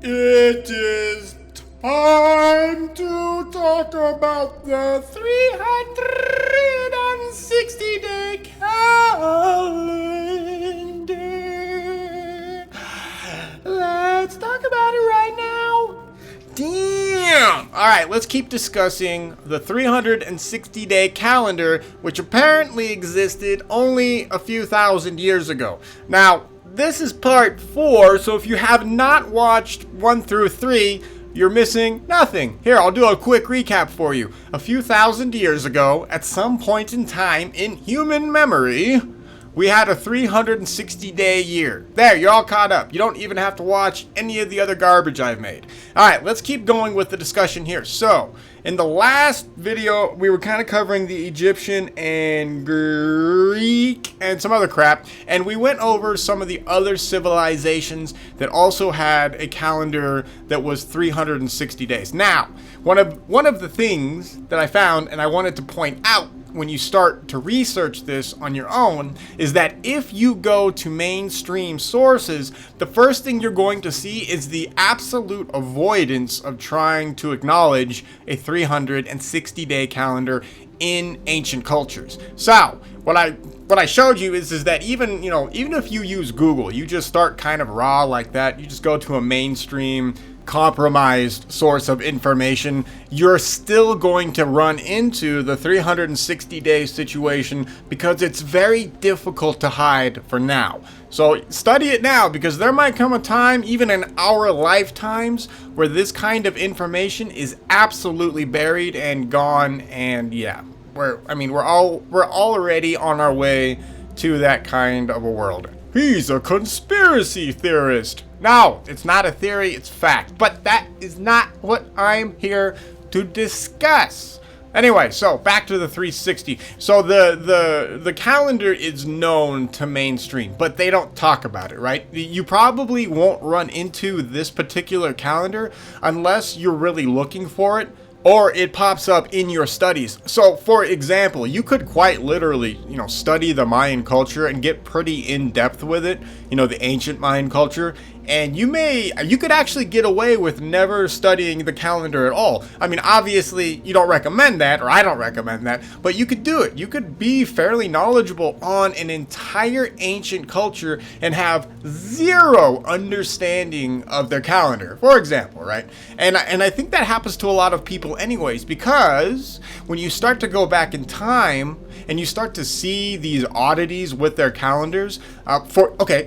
It is time to talk about the 360-day calendar. Let's talk about it right now. Damn! Alright, let's keep discussing the 360-day calendar, which apparently existed only a few thousand years ago. Now, this is part 4, so if you have not watched 1 through 3, you're missing nothing. Here, I'll do a quick recap for you. A few thousand years ago, at some point in time in human memory, we had a 360-day year. There, you're all caught up. You don't even have to watch any of the other garbage I've made. Alright, let's keep going with the discussion here. So, in the last video, we were kind of covering the Egyptian and Greek and some other crap, and we went over some of the other civilizations that also had a calendar that was 360 days. Now, one of the things that I found, and I wanted to point out when you start to research this on your own, is that if you go to mainstream sources, the first thing you're going to see is the absolute avoidance of trying to acknowledge a 360-day calendar in ancient cultures. So, what I showed you is that even if you use Google, you just start kind of raw like that, you just go to a mainstream compromised source of information, you're still going to run into the 360-day situation because it's very difficult to hide for now. So study it now, because there might come a time, even in our lifetimes, where this kind of information is absolutely buried and gone, and yeah, we're already on our way to that kind of a world. He's a conspiracy theorist. No, it's not a theory, it's fact. But that is not what I'm here to discuss. Anyway, so back to the 360. So the calendar is known to mainstream, but they don't talk about it, right? You probably won't run into this particular calendar unless you're really looking for it, or it pops up in your studies. So, for example, you could quite literally, study the Mayan culture and get pretty in-depth with it, the ancient Mayan culture, and you could actually get away with never studying the calendar at all. I mean, obviously, you don't recommend that, or I don't recommend that, but you could do it. You could be fairly knowledgeable on an entire ancient culture and have zero understanding of their calendar, for example, right? And I think that happens to a lot of people anyways, because when you start to go back in time and you start to see these oddities with their calendars,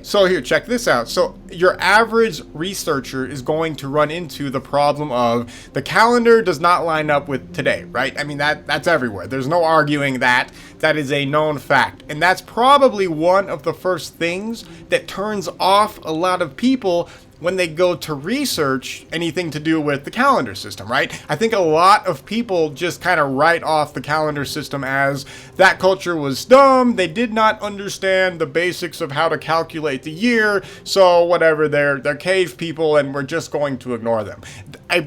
so here, check this out. So your average researcher is going to run into the problem of the calendar does not line up with today, right? I mean, that's everywhere. There's no arguing that. That is a known fact. And that's probably one of the first things that turns off a lot of people when they go to research anything to do with the calendar system, right? I think a lot of people just kind of write off the calendar system as that culture was dumb, they did not understand the basics of how to calculate the year, so whatever, they're cave people and we're just going to ignore them. I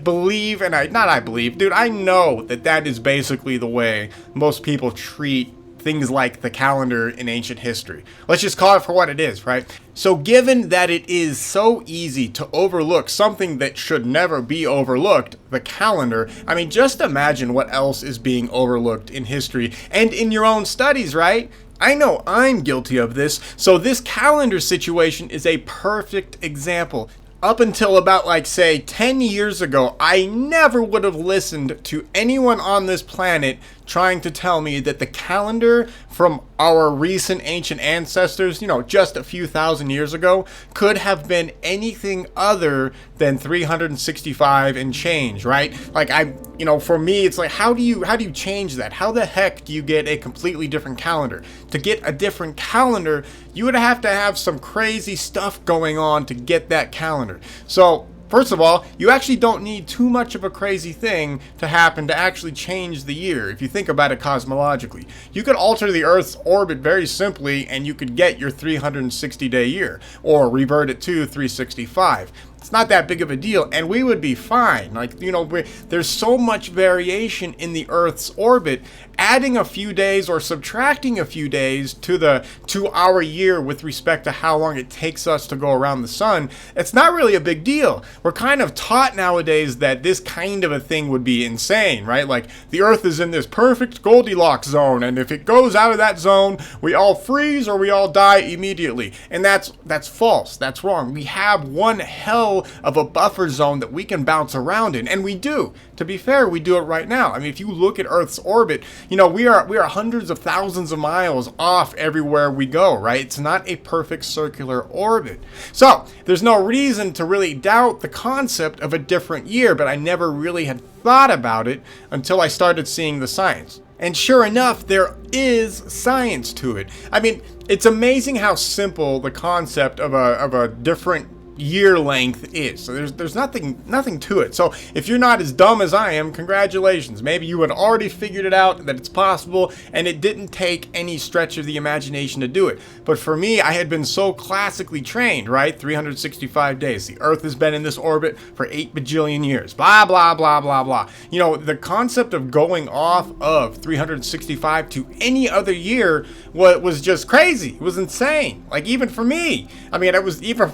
know that is basically the way most people treat things like the calendar in ancient history. Let's just call it for what it is, right? So given that it is so easy to overlook something that should never be overlooked, the calendar, I mean, just imagine what else is being overlooked in history and in your own studies, right? I know I'm guilty of this, so this calendar situation is a perfect example. Up until about, say, 10 years ago, I never would have listened to anyone on this planet trying to tell me that the calendar from our recent ancient ancestors, just a few thousand years ago, could have been anything other than 365 and change, right? For me, it's like, how do you change that? How the heck do you get a completely different calendar? To get a different calendar, you would have to have some crazy stuff going on to get that calendar. So, first of all, you actually don't need too much of a crazy thing to happen to actually change the year, if you think about it cosmologically. You could alter the Earth's orbit very simply, and you could get your 360-day year, or revert it to 365. It's not that big of a deal, and we would be fine. Like, you know, there's so much variation in the Earth's orbit. Adding a few days or subtracting a few days to our year with respect to how long it takes us to go around the sun, it's not really a big deal. We're kind of taught nowadays that this kind of a thing would be insane, right? Like, the Earth is in this perfect Goldilocks zone, and if it goes out of that zone, we all freeze or we all die immediately. And that's false. That's wrong. We have one hell of a buffer zone that we can bounce around in, and we do. To be fair, we do it right now. I mean, if you look at Earth's orbit, you know, we are hundreds of thousands of miles off everywhere we go, right? It's not a perfect circular orbit. So there's no reason to really doubt the concept of a different year, but I never really had thought about it until I started seeing the science. And sure enough, there is science to it. I mean, it's amazing how simple the concept of a different year length is. So there's nothing to it. So if you're not as dumb as I am, congratulations. Maybe you had already figured it out that it's possible, and it didn't take any stretch of the imagination to do it. But for me, I had been so classically trained, right? 365 days. The Earth has been in this orbit for 8 bajillion years. Blah, blah, blah, blah, blah. You know, the concept of going off of 365 to any other year was just crazy. It was insane. Like, even for me. I mean, it was even,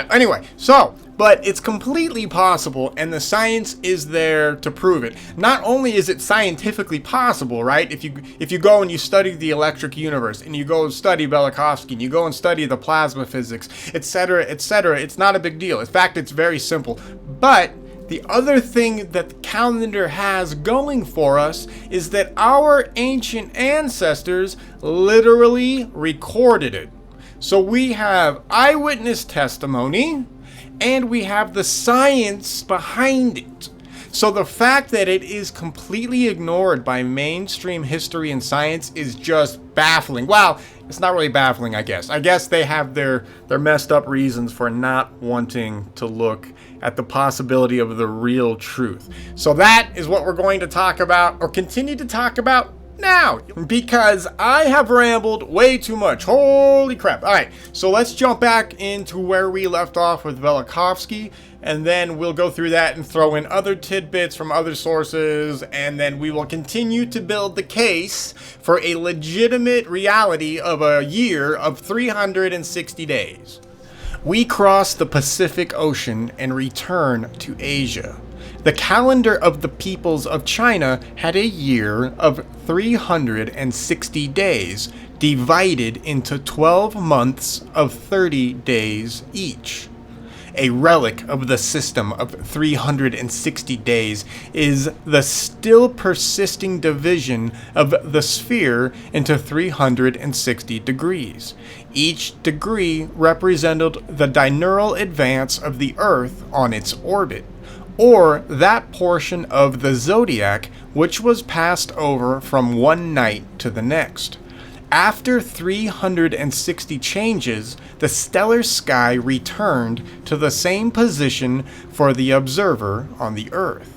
anyway, but it's completely possible, and the science is there to prove it. Not only is it scientifically possible, right? If you go and you study the electric universe, and you go and study Velikovsky, and you go and study the plasma physics, etc., etc., it's not a big deal. In fact, it's very simple. But the other thing that the calendar has going for us is that our ancient ancestors literally recorded it. So we have eyewitness testimony, and we have the science behind it. So the fact that it is completely ignored by mainstream history and science is just baffling. Well, it's not really baffling, I guess. I guess they have their messed up reasons for not wanting to look at the possibility of the real truth. So that is what we're going to talk about, or continue to talk about now, because I have rambled way too much. Holy crap. All right, so let's jump back into where we left off with Velikovsky, and then we'll go through that and throw in other tidbits from other sources, and then we will continue to build the case for a legitimate reality of a year of 360 days. We cross the Pacific Ocean and return to Asia. The calendar of the peoples of China had a year of 360 days, divided into 12 months of 30 days each. A relic of the system of 360 days is the still persisting division of the sphere into 360 degrees. Each degree represented the diurnal advance of the Earth on its orbit, or that portion of the zodiac which was passed over from one night to the next. After 360 changes, the stellar sky returned to the same position for the observer on the Earth.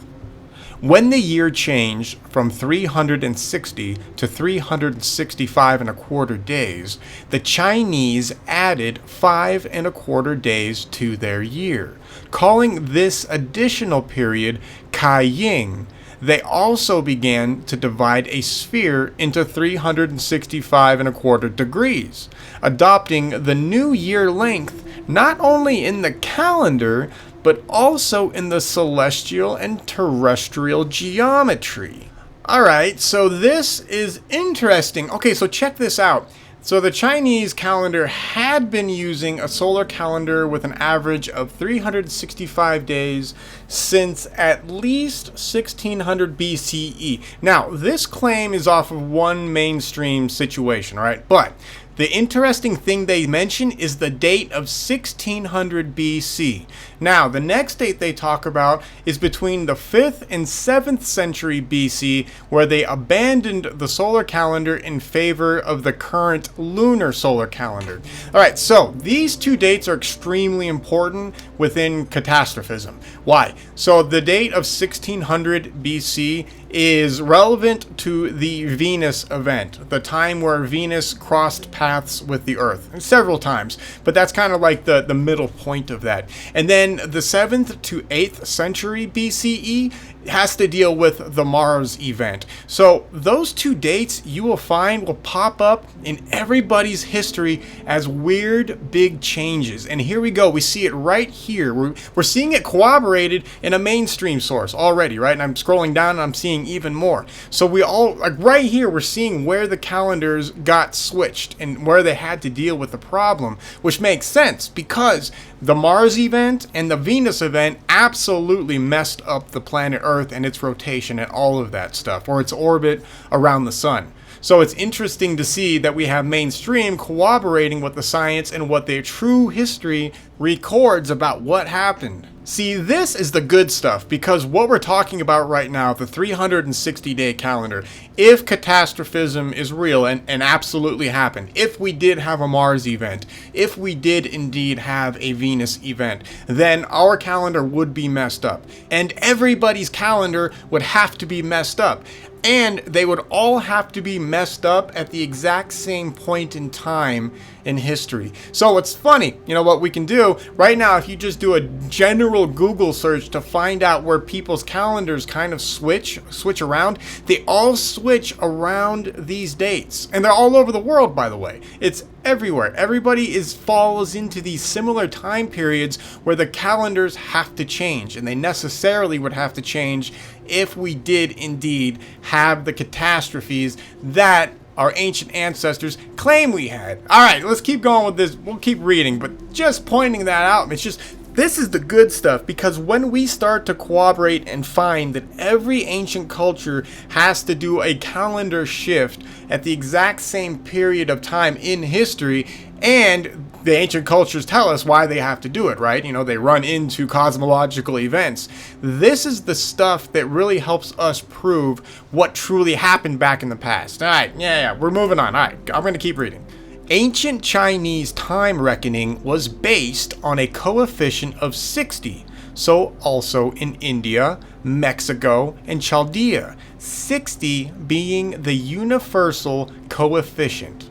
When the year changed from 360 to 365 and a quarter days, the Chinese added 5 and a quarter days to their year, calling this additional period Kai Ying. They also began to divide a sphere into 365 and a quarter degrees, adopting the new year length not only in the calendar, but also in the celestial and terrestrial geometry. Alright, so this is interesting. Okay, so check this out. So the Chinese calendar had been using a solar calendar with an average of 365 days since at least 1600 BCE. Now, this claim is off of one mainstream situation, right? But the interesting thing they mention is the date of 1600 BC. Now, the next date they talk about is between the 5th and 7th century BC, where they abandoned the solar calendar in favor of the current lunar solar calendar. All right, so these two dates are extremely important within catastrophism. Why? So the date of 1600 BC is relevant to the Venus event, the time where Venus crossed paths with the Earth, and several times, but that's kind of like the middle point of that. And then the 7th to 8th century BCE has to deal with the Mars event. So those two dates you will find will pop up in everybody's history as weird big changes. And here we go. We see it right here. We're seeing it corroborated in a mainstream source already, right? And I'm scrolling down and I'm seeing even more. So we all, like right here, we're seeing where the calendars got switched and where they had to deal with the problem, which makes sense because the Mars event and the Venus event absolutely messed up the planet Earth and its rotation and all of that stuff, or its orbit around the sun. So it's interesting to see that we have mainstream corroborating what the science and what the true history records about what happened. See, this is the good stuff, because what we're talking about right now, the 360-day calendar, if catastrophism is real and absolutely happened, if we did have a Mars event, if we did indeed have a Venus event, then our calendar would be messed up. And everybody's calendar would have to be messed up. And they would all have to be messed up at the exact same point in time in history. So it's funny, you know what we can do right now, if you just do a general Google search to find out where people's calendars kind of switch around, they all switch around these dates. And they're all over the world, by the way. It's everywhere. Everybody falls into these similar time periods where the calendars have to change, and they necessarily would have to change if we did indeed have the catastrophes that our ancient ancestors claim we had. All right, let's keep going with this. We'll keep reading, but just pointing that out, it's just, this is the good stuff, because when we start to corroborate and find that every ancient culture has to do a calendar shift at the exact same period of time in history, and the ancient cultures tell us why they have to do it, right? You know, they run into cosmological events. This is the stuff that really helps us prove what truly happened back in the past. All right, yeah, we're moving on. All right, I'm going to keep reading. Ancient Chinese time reckoning was based on a coefficient of 60. So also in India, Mexico, and Chaldea, 60 being the universal coefficient.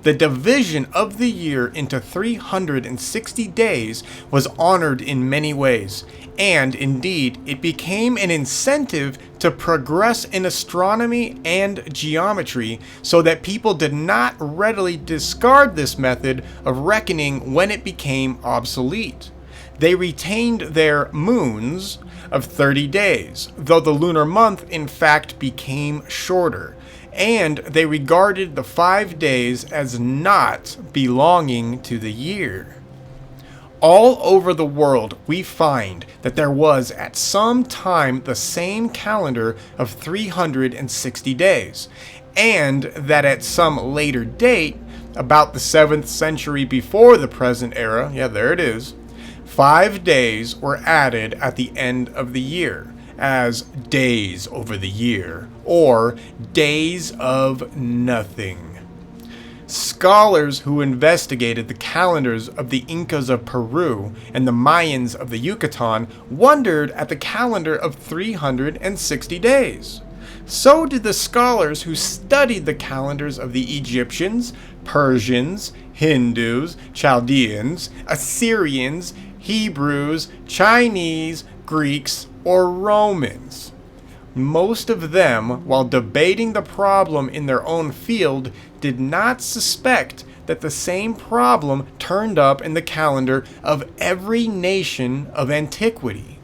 The division of the year into 360 days was honored in many ways, and indeed it became an incentive to progress in astronomy and geometry so that people did not readily discard this method of reckoning when it became obsolete. They retained their moons of 30 days, though the lunar month in fact became shorter. And they regarded the 5 days as not belonging to the year. All over the world, we find that there was at some time the same calendar of 360 days, and that at some later date, about the 7th century before the present era, yeah, there it is, 5 days were added at the end of the year as days over the year, or days of nothing. Scholars who investigated the calendars of the Incas of Peru and the Mayans of the Yucatan wondered at the calendar of 360 days. So did the scholars who studied the calendars of the Egyptians, Persians, Hindus, Chaldeans, Assyrians, Hebrews, Chinese, Greeks, or Romans. Most of them, while debating the problem in their own field, did not suspect that the same problem turned up in the calendar of every nation of antiquity.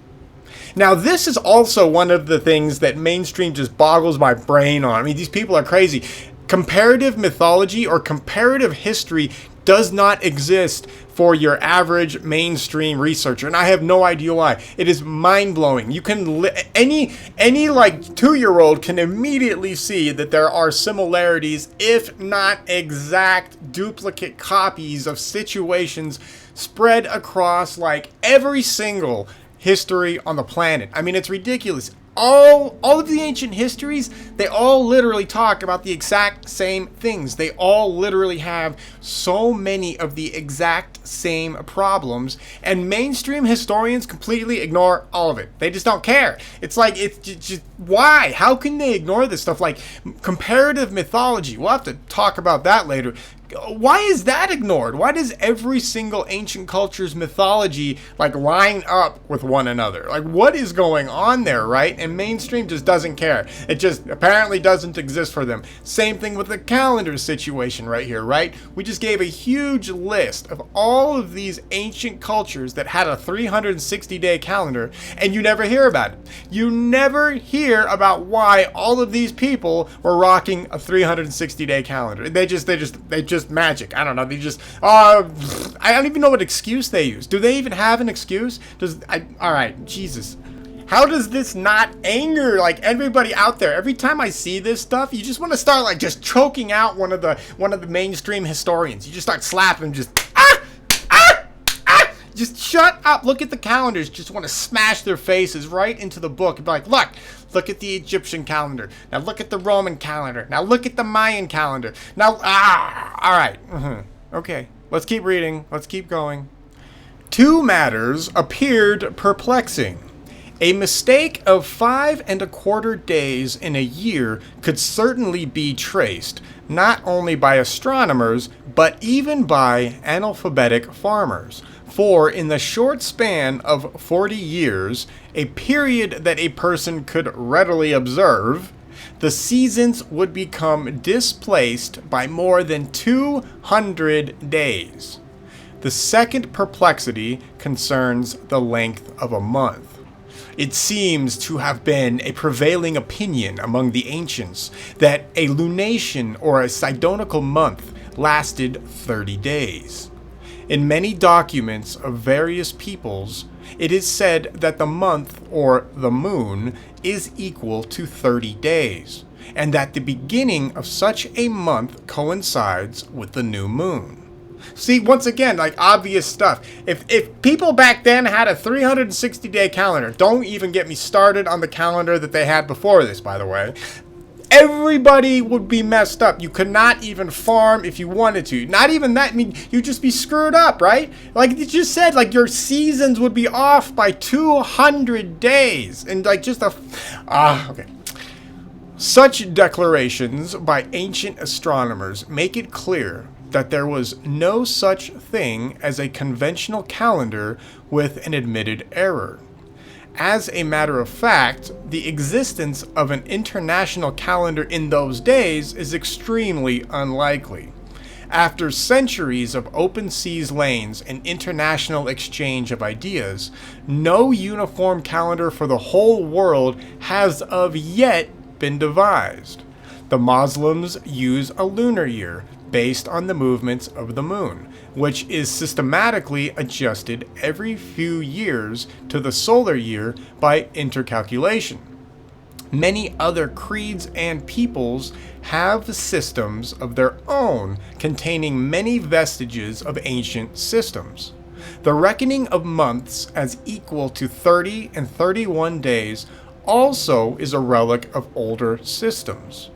Now, this is also one of the things that mainstream just boggles my brain on. I mean, these people are crazy. Comparative mythology or comparative history does not exist for your average mainstream researcher, and I have no idea why. It is mind-blowing. You can any like 2-year-old can immediately see that there are similarities, if not exact duplicate copies of situations spread across like every single history on the planet. I mean, it's ridiculous. all of the ancient histories, they all literally talk about the exact same things. They all literally have so many of the exact same problems, and mainstream historians completely ignore all of it. They just don't care. It's like, it's just why? How can they ignore this stuff? Like comparative mythology, we'll have to talk about that later. Why is that ignored? Why does every single ancient culture's mythology like line up with one another? Like, what is going on there, right? And mainstream just doesn't care. It just apparently doesn't exist for them. Same thing with the calendar situation right here, right? We just gave a huge list of all of these ancient cultures that had a 360-day calendar, and you never hear about it. You never hear about why all of these people were rocking a 360-day calendar. They just magic. I don't know. They just, I don't even know what excuse they use. Do they even have an excuse? All right, Jesus. How does this not anger like everybody out there? Every time I see this stuff, you just want to start like just choking out one of the mainstream historians. You just start slapping them, just just shut up. Look at the calendars. Just want to smash their faces right into the book and be like, look at the Egyptian calendar. Now look at the Roman calendar. Now look at the Mayan calendar. Now, all right. Okay, let's keep reading. Let's keep going. Two matters appeared perplexing. A mistake of 5¼ days in a year could certainly be traced, not only by astronomers, but even by analphabetic farmers. For in the short span of 40 years, a period that a person could readily observe, the seasons would become displaced by more than 200 days. The second perplexity concerns the length of a month. It seems to have been a prevailing opinion among the ancients that a lunation or a sidonical month lasted 30 days. In many documents of various peoples, it is said that the month, or the moon, is equal to 30 days, and that the beginning of such a month coincides with the new moon. See, once again, like obvious stuff. If people back then had a 360-day calendar, don't even get me started on the calendar that they had before this, by the way. Everybody would be messed up. You could not even farm if you wanted to. Not even that. I mean, you'd just be screwed up, right? Like you just said, like your seasons would be off by 200 days. And like just okay. Such declarations by ancient astronomers make it clear that there was no such thing as a conventional calendar with an admitted error. As a matter of fact, the existence of an international calendar in those days is extremely unlikely. After centuries of open seas lanes and international exchange of ideas, no uniform calendar for the whole world has of yet been devised. The Muslims use a lunar year based on the movements of the moon, which is systematically adjusted every few years to the solar year by intercalculation. Many other creeds and peoples have systems of their own containing many vestiges of ancient systems. The reckoning of months as equal to 30 and 31 days also is a relic of older systems.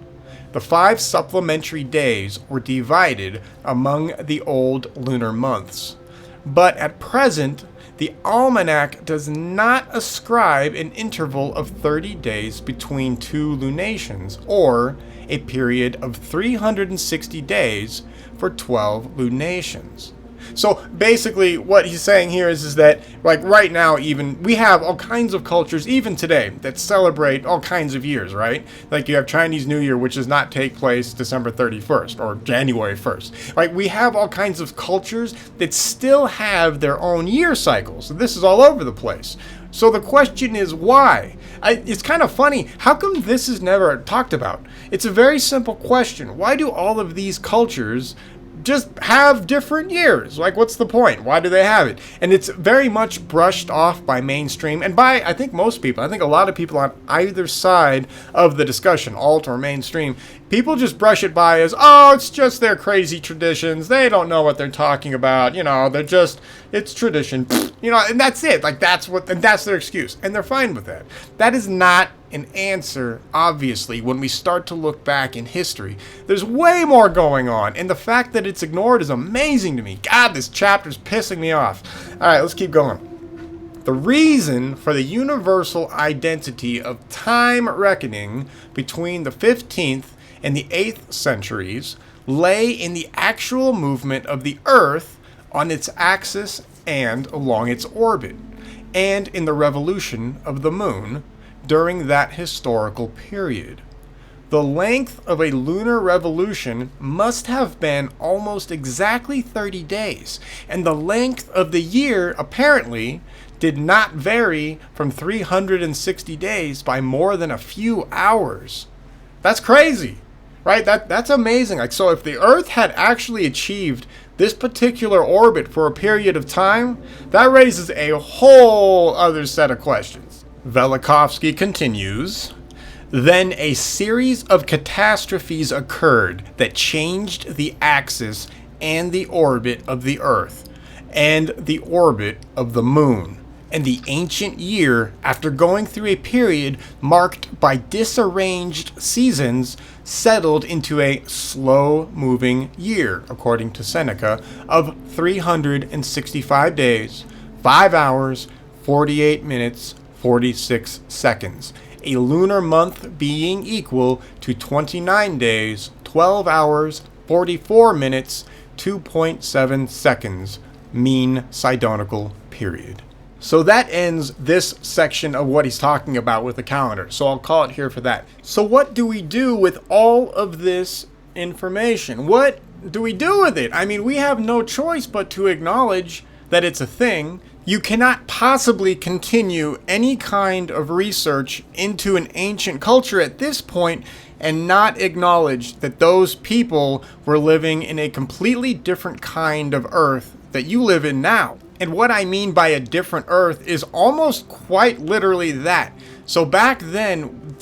The 5 supplementary days were divided among the old lunar months, but at present the almanac does not ascribe an interval of 30 days between 2 lunations, or a period of 360 days for 12 lunations. So basically what he's saying here is that like right now even we have all kinds of cultures even today that celebrate all kinds of years, right? Like you have Chinese New Year, which does not take place December 31st or January 1st. Like we have all kinds of cultures that still have their own year cycles. This is all over the place. So the question is why? It's kind of funny. How come this is never talked about? It's a very simple question. Why do all of these cultures just have different years? Like, what's the point? Why do they have it? And it's very much brushed off by mainstream and by, I think, most people. I think a lot of people on either side of the discussion, alt or mainstream, People just brush it by as, oh, it's just their crazy traditions. They don't know what they're talking about. It's tradition. And that's it. Like, and that's their excuse. And they're fine with that. That is not an answer, obviously, when we start to look back in history. There's way more going on. And the fact that it's ignored is amazing to me. God, this chapter's pissing me off. All right, let's keep going. The reason for the universal identity of time reckoning between the 15th and the 8th centuries lay in the actual movement of the Earth on its axis and along its orbit, and in the revolution of the Moon during that historical period. The length of a lunar revolution must have been almost exactly 30 days, and the length of the year, apparently, did not vary from 360 days by more than a few hours. That's crazy, right? That's amazing. Like, so if the Earth had actually achieved this particular orbit for a period of time, that raises a whole other set of questions. Velikovsky continues, then a series of catastrophes occurred that changed the axis and the orbit of the Earth and the orbit of the Moon. And the ancient year, after going through a period marked by disarranged seasons, settled into a slow-moving year, according to Seneca, of 365 days, 5 hours, 48 minutes, 46 seconds. A lunar month being equal to 29 days, 12 hours, 44 minutes, 2.7 seconds, mean Sidonical period. So that ends this section of what he's talking about with the calendar. So I'll call it here for that. So what do we do with all of this information? What do we do with it? I mean, we have no choice but to acknowledge that it's a thing. You cannot possibly continue any kind of research into an ancient culture at this point and not acknowledge that those people were living in a completely different kind of Earth that you live in now. And what I mean by a different Earth is almost quite literally that. So back then,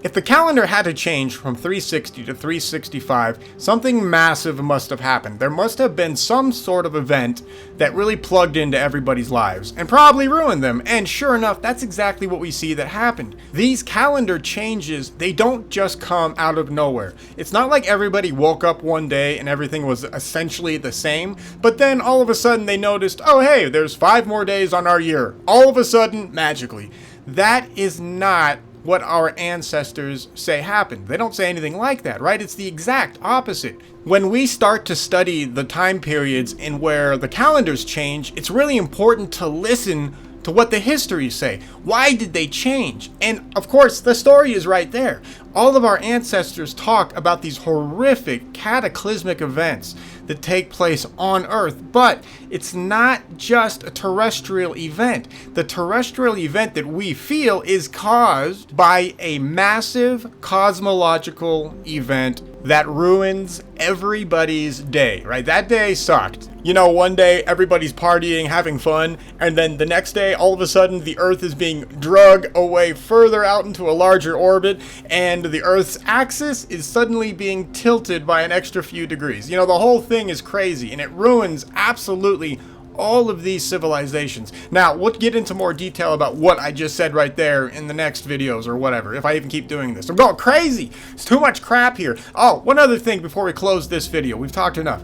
if the calendar had to change from 360 to 365, something massive must have happened. There must have been some sort of event that really plugged into everybody's lives and probably ruined them. And sure enough, that's exactly what we see that happened. These calendar changes, they don't just come out of nowhere. It's not like everybody woke up one day and everything was essentially the same, but then all of a sudden they noticed, oh hey, there's 5 more days on our year. All of a sudden, magically. That is not what our ancestors say happened. They don't say anything like that, right? It's the exact opposite. When we start to study the time periods in where the calendars change, it's really important to listen to what the histories say. Why did they change? And of course, the story is right there. All of our ancestors talk about these horrific, cataclysmic events that take place on Earth, but it's not just a terrestrial event. The terrestrial event that we feel is caused by a massive cosmological event that ruins everybody's day, right? That day sucked. You know, one day everybody's partying, having fun, and then the next day, all of a sudden, the Earth is being drug away further out into a larger orbit, and the Earth's axis is suddenly being tilted by an extra few degrees. You know, the whole thing is crazy, and it ruins absolutely all of these civilizations. Now, we'll get into more detail about what I just said right there in the next videos or whatever, if I even keep doing this. I'm going crazy. It's too much crap here. Oh, one other thing before we close this video. We've talked enough.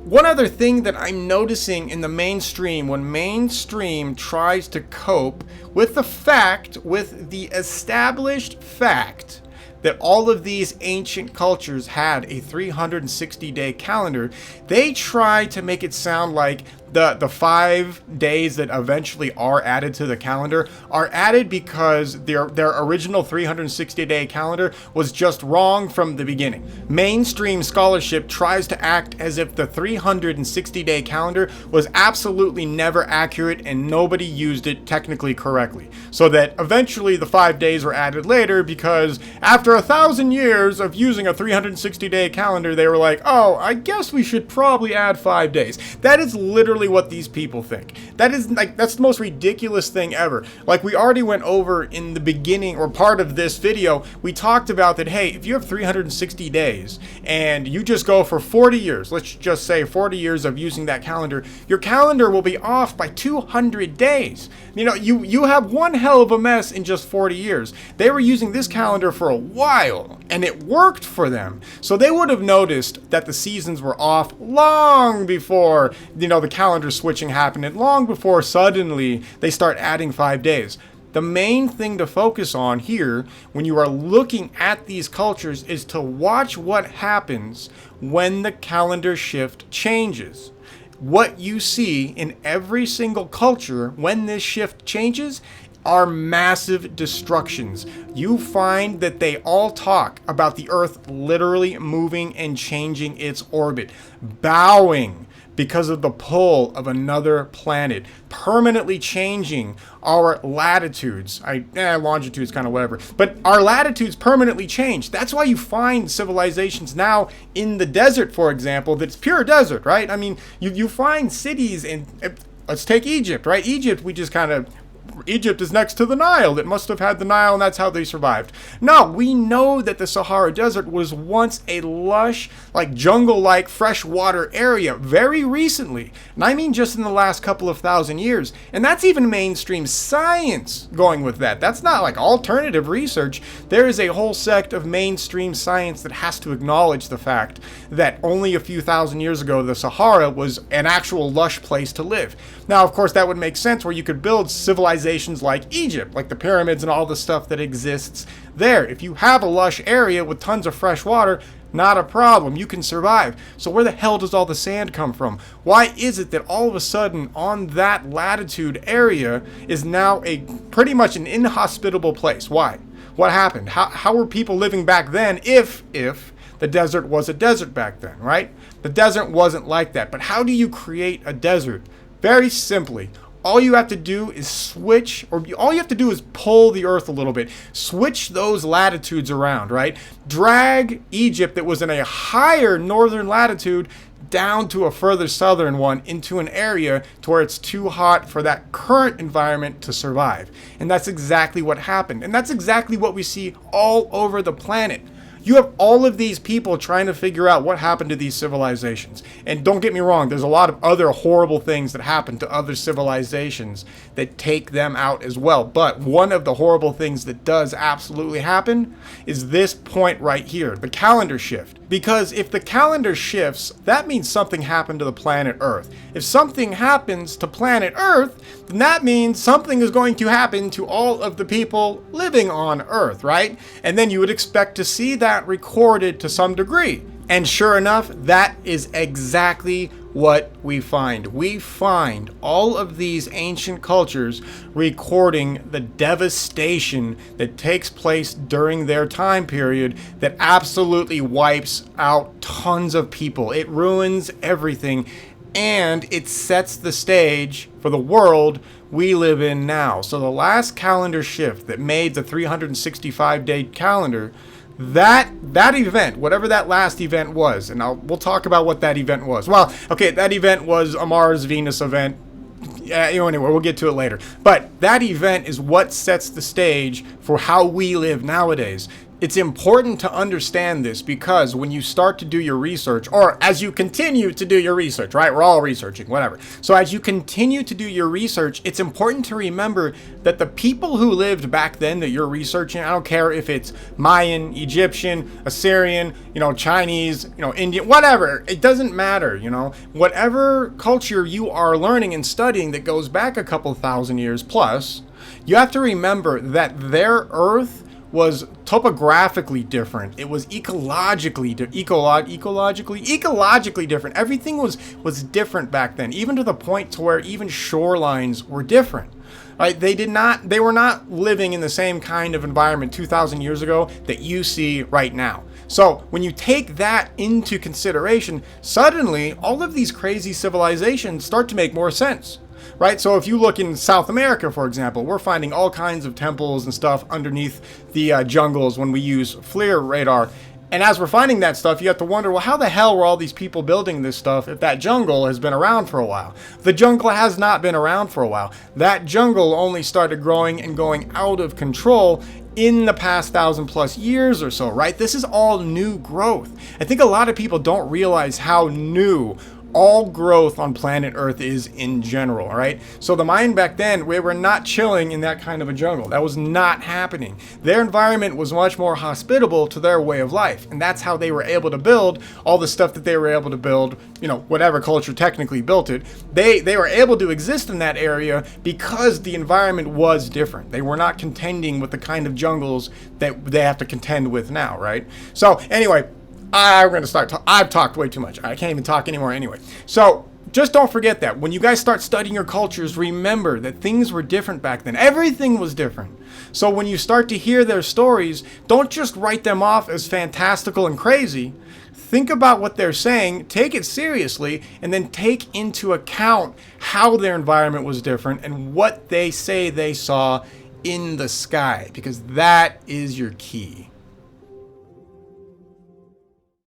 One other thing that I'm noticing in the mainstream, when mainstream tries to cope with the established fact that all of these ancient cultures had a 360-day calendar, they try to make it sound like the 5 days that eventually are added to the calendar are added because their original 360-day calendar was just wrong from the beginning. Mainstream scholarship tries to act as if the 360-day calendar was absolutely never accurate and nobody used it technically correctly. So that eventually the 5 days were added later because after 1,000 years of using a 360-day calendar, they were like, oh, I guess we should probably add 5 days. That is literally literally what these people think. That is like, that's the most ridiculous thing ever. Like we already went over in the beginning or part of this video, we talked about that, hey, if you have 360 days and you just go for 40 years, let's just say 40 years of using that calendar, your calendar will be off by 200 days. You know, you have one hell of a mess in just 40 years. They were using this calendar for a while and it worked for them. So they would have noticed that the seasons were off long before, you know, the calendar switching happened, and long before suddenly they start adding 5 days. The main thing to focus on here when you are looking at these cultures is to watch what happens when the calendar shift changes. What you see in every single culture when this shift changes are massive destructions. You find that they all talk about the Earth literally moving and changing its orbit, bowing because of the pull of another planet, permanently changing our latitudes. Longitudes kind of whatever, but our latitudes permanently change. That's why you find civilizations now in the desert, for example, that's pure desert, right? I mean, you find cities in, let's take Egypt, right? Egypt is next to the Nile. It must have had the Nile, and that's how they survived. No, we know that the Sahara Desert was once a lush, like jungle-like freshwater area very recently. And I mean just in the last couple of thousand years. And that's even mainstream science going with that. That's not like alternative research. There is a whole sect of mainstream science that has to acknowledge the fact that only a few thousand years ago, the Sahara was an actual lush place to live. Now, of course, that would make sense where you could build civilizations like Egypt, like the pyramids and all the stuff that exists there. If you have a lush area with tons of fresh water, not a problem. You can survive. So where the hell does all the sand come from? Why is it that all of a sudden on that latitude area is now pretty much an inhospitable place? Why? What happened? How were people living back then if the desert was a desert back then, right? The desert wasn't like that. But how do you create a desert? Very simply, all you have to do is switch, or all you have to do is pull the Earth a little bit. Switch those latitudes around, right? Drag Egypt that was in a higher northern latitude down to a further southern one into an area to where it's too hot for that current environment to survive. And that's exactly what happened. And that's exactly what we see all over the planet. You have all of these people trying to figure out what happened to these civilizations. And don't get me wrong, there's a lot of other horrible things that happen to other civilizations that take them out as well. But one of the horrible things that does absolutely happen is this point right here, the calendar shift. Because if the calendar shifts, that means something happened to the planet Earth. If something happens to planet Earth, then that means something is going to happen to all of the people living on Earth, right? And then you would expect to see that recorded to some degree. And sure enough, that is exactly what we find. We find all of these ancient cultures recording the devastation that takes place during their time period that absolutely wipes out tons of people. It ruins everything, and it sets the stage for the world we live in now. So the last calendar shift that made the 365-day calendar, that event, whatever that last event was, and we'll talk about what that event was. Well, okay, that event was a Mars-Venus event. Anyway, we'll get to it later. But that event is what sets the stage for how we live nowadays. It's important to understand this because when you start to do your research, or as you continue to do your research, right? We're all researching, whatever. So as you continue to do your research, it's important to remember that the people who lived back then that you're researching, I don't care if it's Mayan, Egyptian, Assyrian, Chinese, Indian, whatever, it doesn't matter, whatever culture you are learning and studying that goes back a couple thousand years plus, you have to remember that their Earth was topographically different. It was ecologically different. Everything was different back then, even to the point to where even shorelines were different. Right? They were not living in the same kind of environment 2,000 years ago that you see right now. So when you take that into consideration, suddenly all of these crazy civilizations start to make more sense. Right? So if you look in South America, for example, we're finding all kinds of temples and stuff underneath the jungles when we use FLIR radar. And as we're finding that stuff, you have to wonder, well, how the hell were all these people building this stuff if that jungle has been around for a while? The jungle has not been around for a while. That jungle only started growing and going out of control in the past 1,000+ years or so, right? This is all new growth. I think a lot of people don't realize how new all growth on planet Earth is in general, right? So the Mayan back then, we were not chilling in that kind of a jungle. That was not happening. Their environment was much more hospitable to their way of life. And that's how they were able to build all the stuff that they were able to build, you know, whatever culture technically built it. They were able to exist in that area because the environment was different. They were not contending with the kind of jungles that they have to contend with now, right? So anyway, we're going to start. I've talked way too much. I can't even talk anymore anyway. So just don't forget that. When you guys start studying your cultures, remember that things were different back then. Everything was different. So when you start to hear their stories, don't just write them off as fantastical and crazy. Think about what they're saying, take it seriously, and then take into account how their environment was different and what they say they saw in the sky, because that is your key.